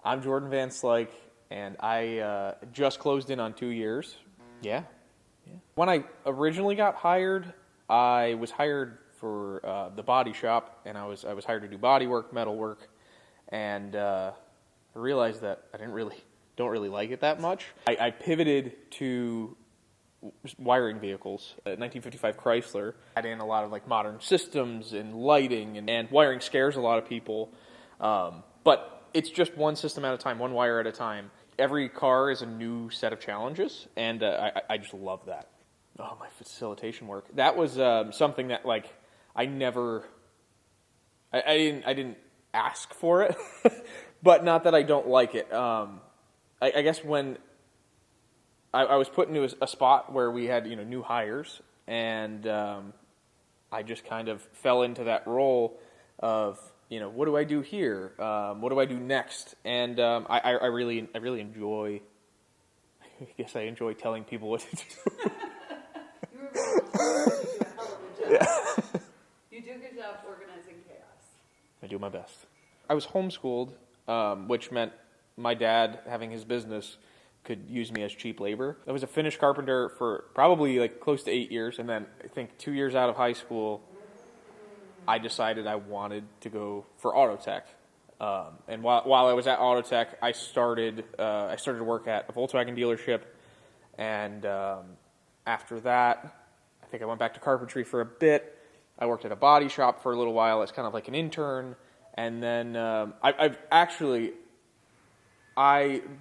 I'm Jordan VanSlyck, and I just closed in on 2 years. Yeah. When I originally got hired, I was hired for the body shop, and I was hired to do body work, metal work, and I realized that I don't really like it that much. I pivoted to wiring vehicles. A 1955 Chrysler had in a lot of like modern systems and lighting, and wiring scares a lot of people. But it's just one system at a time, one wire at a time. Every car is a new set of challenges, and I just love that. Oh, my facilitation work. That was something that like I didn't ask for it, but not that I don't like it. I guess when I was put into a spot where we had new hires, and I just kind of fell into that role of what do I do here? What do I do next? And I really enjoy. I guess I enjoy telling people what to do. You were very told you do a hell of a job. Yeah. You do a good job organizing chaos. I do my best. I was homeschooled, which meant my dad, having his business, could use me as cheap labor. I was a finished carpenter for probably like close to 8 years, and then I think 2 years out of high school, I decided I wanted to go for auto tech. And while I was at auto tech, I started to work at a Volkswagen dealership, and after that, I think I went back to carpentry for a bit. I worked at a body shop for a little while as kind of like an intern, and then I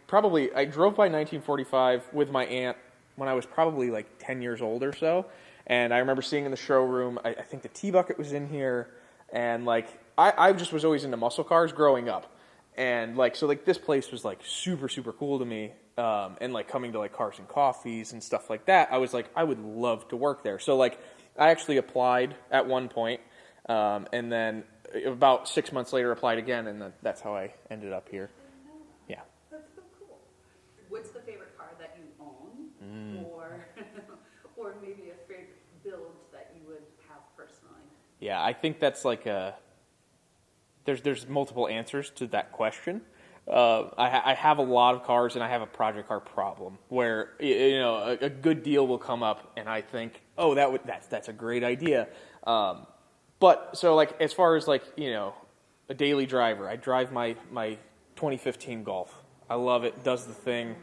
drove by 1945 with my aunt when I was probably like 10 years old or so. And I remember seeing in the showroom, I think the T-Bucket was in here. And like, I just was always into muscle cars growing up. And like, so like this place was like super, super cool to me. And like coming to like Cars and Coffees and stuff like that, I was like, I would love to work there. So like, I actually applied at one point, and then about 6 months later applied again. And that's how I ended up here. Yeah. That's so cool. What's the favorite car that you own, or maybe a favorite build that you would have personally? Yeah, I think that's like there's multiple answers to that question. I have a lot of cars, and I have a project car problem where a good deal will come up, and I think, oh, that's a great idea. But so like as far as like a daily driver, I drive my 2015 Golf. I love it, does the thing,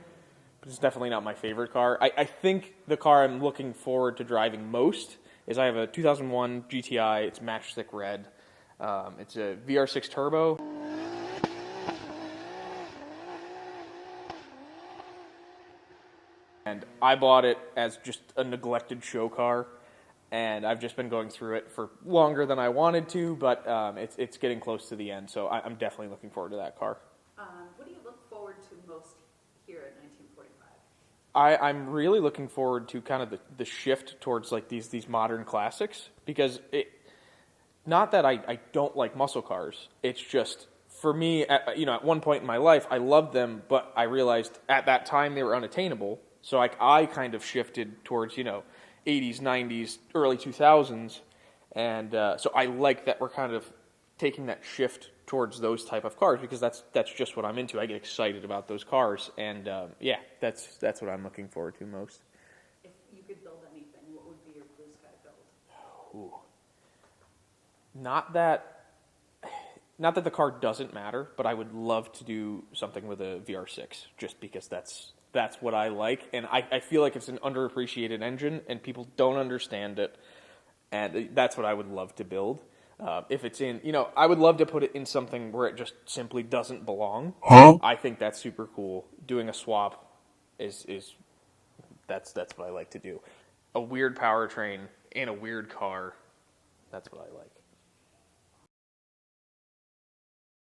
but it's definitely not my favorite car. I think the car I'm looking forward to driving most is I have a 2001 GTI. It's matchstick red. It's a VR6 turbo. And I bought it as just a neglected show car, and I've just been going through it for longer than I wanted to, but it's getting close to the end, so I'm definitely looking forward to that car. What do you look forward to most here at 1945? I'm really looking forward to kind of the shift towards like these modern classics, because not that I don't like muscle cars. It's just for me, at one point in my life, I loved them, but I realized at that time they were unattainable. So I kind of shifted towards 80s, 90s, early 2000s, and so I like that we're kind of taking that shift towards those type of cars, because that's just what I'm into. I get excited about those cars, and yeah, that's what I'm looking forward to most. If you could build anything, what would be your blue sky build? Ooh. Not that the car doesn't matter, but I would love to do something with a VR6, just because that's what I like, and I feel like it's an underappreciated engine, and people don't understand it, and that's what I would love to build. If it's in, I would love to put it in something where it just simply doesn't belong. I think that's super cool. Doing a swap is that's what I like to do. A weird powertrain in a weird car, that's what I like.